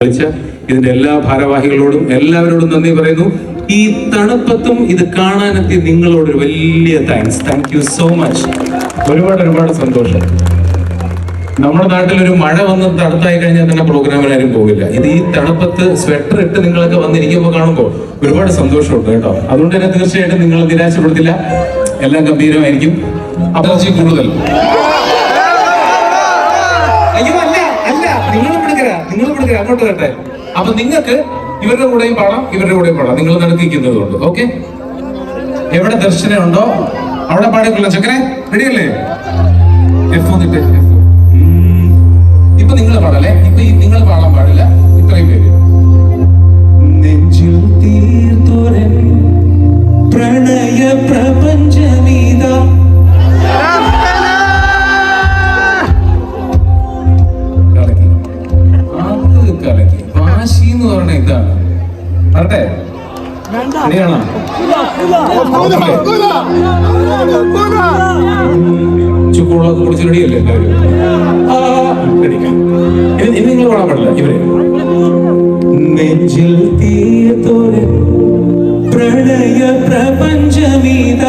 ഇതിന്റെ എല്ലാ ഭാരവാഹികളോടും എല്ലാവരോടും നന്ദി പറയുന്നു. ഈ തണുപ്പത്തും ഇത് കാണാനെത്തിയ നിങ്ങളോട് ഒരു വലിയ താങ്ക് യു സോ മച്ച്. ഒരുപാട് സന്തോഷം. നമ്മുടെ നാട്ടിലൊരു മഴ വന്ന് തണുത്തായി കഴിഞ്ഞാൽ തന്നെ പ്രോഗ്രാമിന് ആരും പോകില്ല. ഇത് ഈ തണുപ്പത്ത് സ്വെറ്റർ ഇട്ട് നിങ്ങളൊക്കെ വന്നിരിക്കുമ്പോൾ കാണുമ്പോൾ ഒരുപാട് സന്തോഷമുണ്ട് കേട്ടോ. അതുകൊണ്ട് തന്നെ തീർച്ചയായിട്ടും നിങ്ങൾ നിരാശപ്പെടുത്തില്ല, എല്ലാം ഗംഭീരമായിരിക്കും. അലർജി കൂടുതൽ നിങ്ങൾ അങ്ങോട്ട് കേട്ടെ. അപ്പൊ നിങ്ങൾക്ക് ഇവരുടെ കൂടെയും പാടാം, നിങ്ങൾ നടത്തിക്കുന്നത് കൊണ്ട്. ഓക്കെ, എവിടെ ദർശനം ഉണ്ടോ അവിടെ പാടിക്കൊള്ളാം. ചക്കരെ റെഡിയല്ലേ? ഇപ്പൊ നിങ്ങൾ പാടല്ലേ, ഇപ്പൊ നിങ്ങൾ പാടാൻ പാടില്ല. ഇത്രയും പേര് നെഞ്ചിൽ തീർത്തോരൻ പ്രണയ പ്രപഞ്ചമീത വാശി എന്ന് പറഞ്ഞ ഇതാണ്. പറട്ടെ, ശരിയാണോ? ചുക്കുളൊക്കെ കുടിച്ച് റെഡിയല്ലേ എല്ലാവരും? ഇനി നിങ്ങൾ പാടാൻ പാടില്ല. ഇവര് നെഞ്ചിൽ തീർത്തോരെ പ്രണയ പ്രപഞ്ചമീത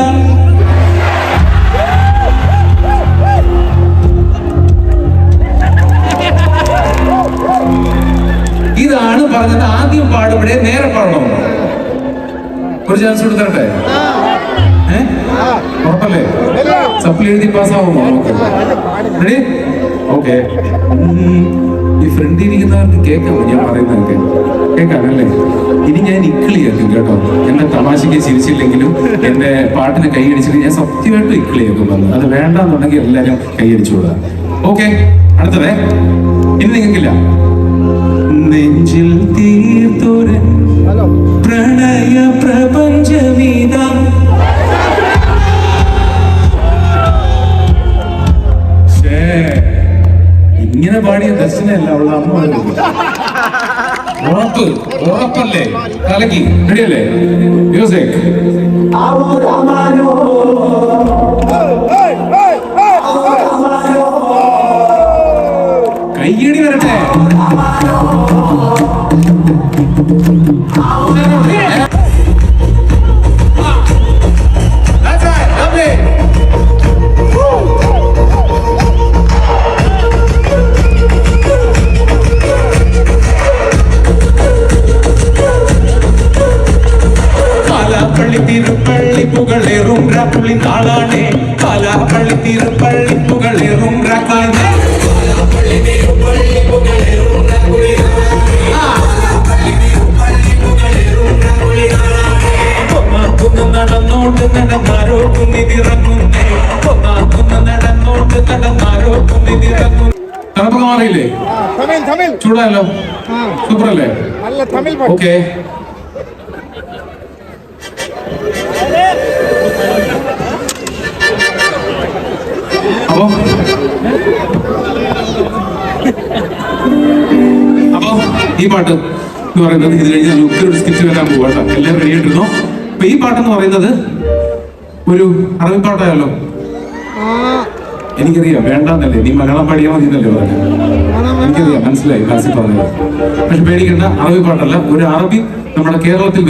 ഇതാണ് പറഞ്ഞത്. ആദ്യം പാടുമ്പോഴേ നേരെ പാടണം. ഒരു ചാൻസ് കൊടുത്തരട്ടെ? ഉറപ്പല്ലേ? സപ്ലി എഴുതി പാസ്സാവുമോ? റെഡി? ഓക്കെ. ഈ ഫ്രണ്ടിൽ ഇരിക്കുന്നവർക്ക് കേൾക്കാമോ ഞാൻ പറയുന്നതൊക്കെ? കേൾക്കാമല്ലേ? ഇനി ഞാൻ ഇക്കിളിയാക്കും കേട്ടോ. എന്റെ തമാശയ്ക്ക് ചിരിച്ചില്ലെങ്കിലും എന്റെ പാട്ടിന് കൈയടിച്ചിട്ട് ഞാൻ സത്യമായിട്ടും ഇക്കിളിയാക്കും വന്ന്. അത് വേണ്ടെന്നുണ്ടെങ്കിൽ എല്ലാവരും കൈയടിച്ചുകൂടാ. ഓക്കെ, അടുത്തതേ. ഇനി നിങ്ങൾക്കില്ല. നെഞ്ചിൽ തീർത്തോര പ്രണയ പ്രപഞ്ചമീത ഇങ്ങനെ പാടിയ ദർശനമല്ല അവളുടെ അമ്മ. ഉറപ്പല്ലേ? കലക്കി. റെഡിയല്ലേ? മ്യൂസിക്. കയ്യടി വരട്ടെ. തിരുപ്പള്ളി പുകളേറും പുള്ളി നാളാണേ. കാലാപ്പള്ളി തിരുപ്പള്ളി പുകളേറും നടന്നോട്ട് നടന്നാരോ കുന്നിതിറങ്ങുന്നേ. നടന്നോട്ട് നടന്നാരോ കുന്നിതിറങ്ങും. തണുപ്പൊക്കെ മാറിയില്ലേ? ചൂടായല്ലോ? സൂപ്പറല്ലേ? ഓക്കെ. അപ്പൊ ഈ പാട്ട് എന്ന് പറയുന്നത് ഇത് കഴിഞ്ഞാൽ ഒരു സ്കിറ്റ് വരാൻ പോവാട്ടോ. എല്ലാവരും റെഡി ആയിട്ടിരുന്നോ? അപ്പൊ ഈ പാട്ടെന്ന് പറയുന്നത് ഒരു അറബി പാട്ടായല്ലോ. എനിക്കറിയാം വേണ്ടാന്നല്ലേ, നീ മലയാളം പാടിയാൽ മതി എന്നല്ലേ പറഞ്ഞത്. എനിക്കറിയാം, മനസ്സിലായി ക്ലാസ്സിൽ പറഞ്ഞത്. പക്ഷെ പേടിക്കേണ്ട, അറബി പാട്ടല്ല. ഒരു അറബി നമ്മുടെ കേരളത്തിൽ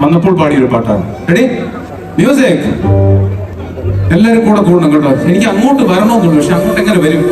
വന്നപ്പോൾ പാടിയ ഒരു പാട്ടാണ്. റെഡി? മ്യൂസിക്. എല്ലാവരും കൂടെ കൂടണം കേട്ടോ. എനിക്ക് അങ്ങോട്ട് വരണമെന്നുള്ളൂ, പക്ഷെ അങ്ങോട്ട് എങ്ങനെ വരും?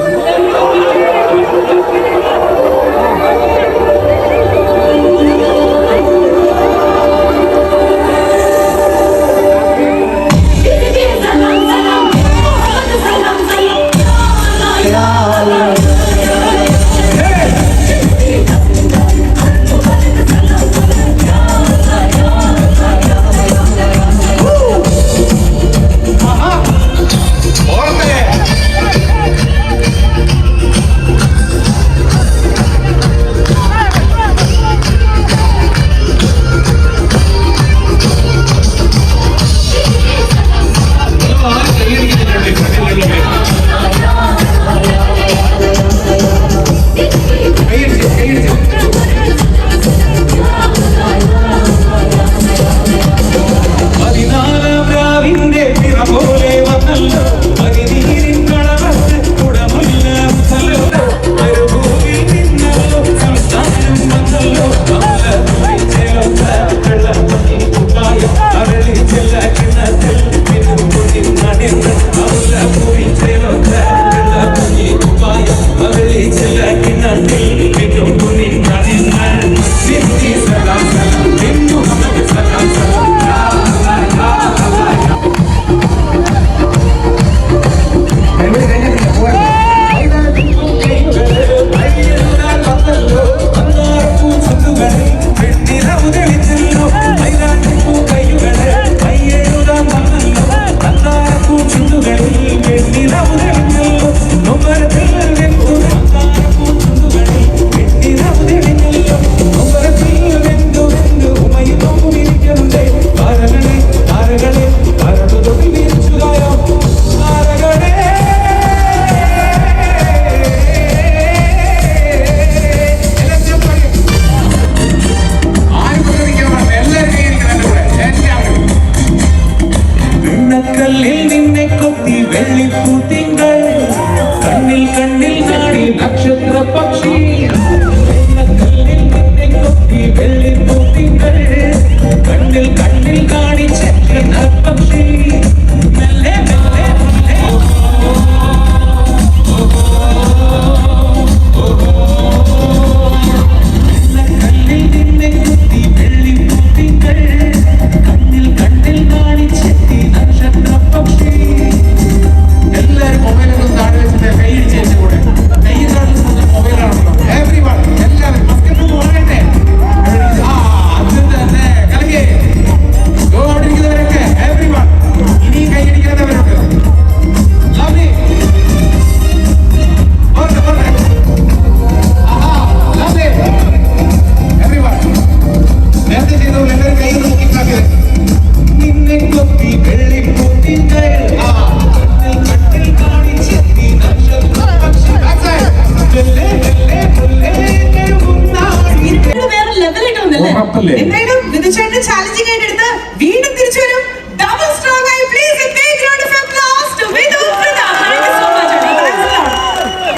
ഉറപ്പല്ലേ? എന്തായാലും വിധുചേട്ടൻ ചാലഞ്ചിങ് ആയിട്ട് എടുത്ത് വീണ്ടും തിരിച്ചു വരും. ഡബിൾ സ്ട്രോങ് ആയി please a big round of applause to Vidhu Prathap. Thank you so much.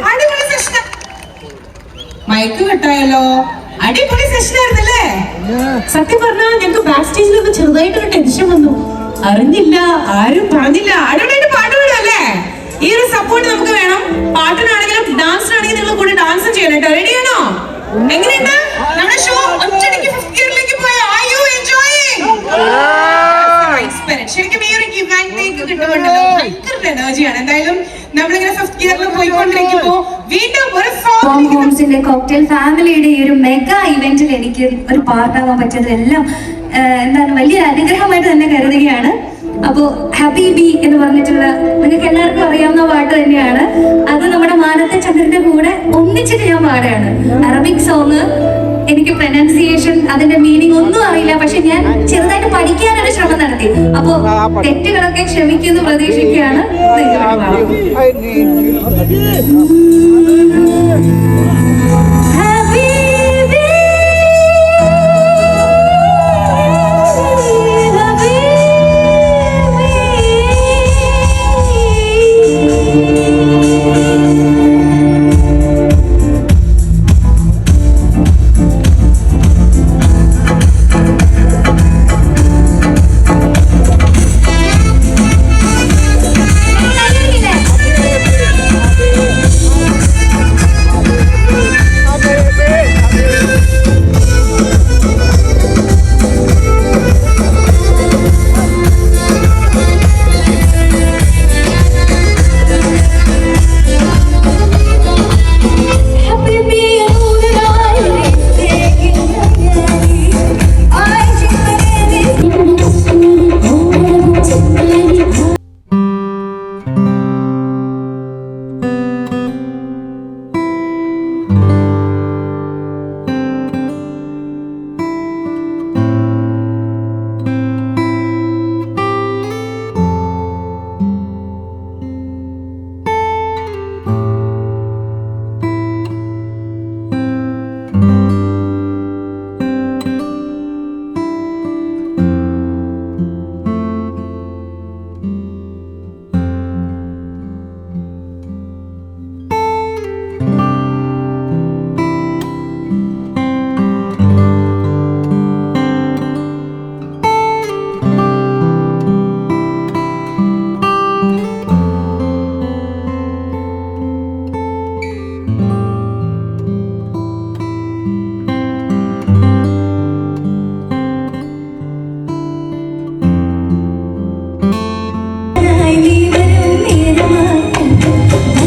അടിപൊളി സെഷൻ. മൈക്ക് കട്ടായല്ലോ. അടിപൊളി സെഷൻ ആയിരുന്നല്ലേ? സത്യം പറഞ്ഞാൽ ഞങ്ങൾക്ക് ബാക്ക് സ്റ്റേജിലൊക്കെ ചെറുതായിട്ടൊരു ടെൻഷൻ വന്നു. അറിഞ്ഞില്ല, ആരും പറഞ്ഞില്ല. അടിപൊളിയായിട്ട് പാട്ട് പാടുമല്ലേ? ഈ ഒരു സപ്പോർട്ട് നമുക്ക് വേണം. പാട്ടിനാണെങ്കിലും ഡാൻസിനാണെങ്കിലും നിങ്ങൾ കൂടെ ഡാൻസ് ചെയ്യണം കേട്ടോ. റെഡിയാണോ? എങ്ങനെയുണ്ട് നമ്മുടെ ഷോ? ഒറ്റയടിക്ക് ഫിഫ്ത് ഗിയറിലേക്ക് പോയോ? Are you enjoying? ശരിക്കും ഈ ഒരു ഗിവ് ആൻഡ് ടേക്ക് കിട്ടുന്നുണ്ടല്ലോ, ഭയങ്കര എനർജിയാണ്. എന്തായാലും നമ്മളിങ്ങനെ ഫിഫ്ത് ഗിയറിൽ പോയിക്കൊണ്ടിരിക്കുമ്പോ വീണ്ടും ഒരു ഹോംസിന്റെ കോക്ടെയിൽ ഫാമിലിയുടെ ഈ ഒരു മെഗാ ഇവന്റിൽ എനിക്ക് ഒരു പാർട്ടാവാൻ പറ്റിയതെല്ലാം എന്താണ് വലിയൊരു അനുഗ്രഹമായിട്ട് തന്നെ കരുതുകയാണ്. അപ്പോ ഹബീബി എന്ന് പറഞ്ഞിട്ടുള്ള നിങ്ങൾക്ക് എല്ലാവർക്കും അറിയാവുന്ന പാട്ട് തന്നെയാണ്. അത് നമ്മുടെ മാനത്തെ ചന്ദ്രന്റെ കൂടെ ഒന്നിച്ചിട്ട് ഞാൻ പാടുകയാണ്. Arabic song. എനിക്ക് പ്രൊനൗൺസിയേഷൻ അതിന്റെ മീനിങ് ഒന്നും അറിയില്ല, പക്ഷെ ഞാൻ ചെറുതായിട്ട് പഠിക്കാനൊരു ശ്രമം നടത്തി. അപ്പോ തെറ്റുകളൊക്കെ ക്ഷമിക്കുന്നു പ്രതീക്ഷിക്കുകയാണ്.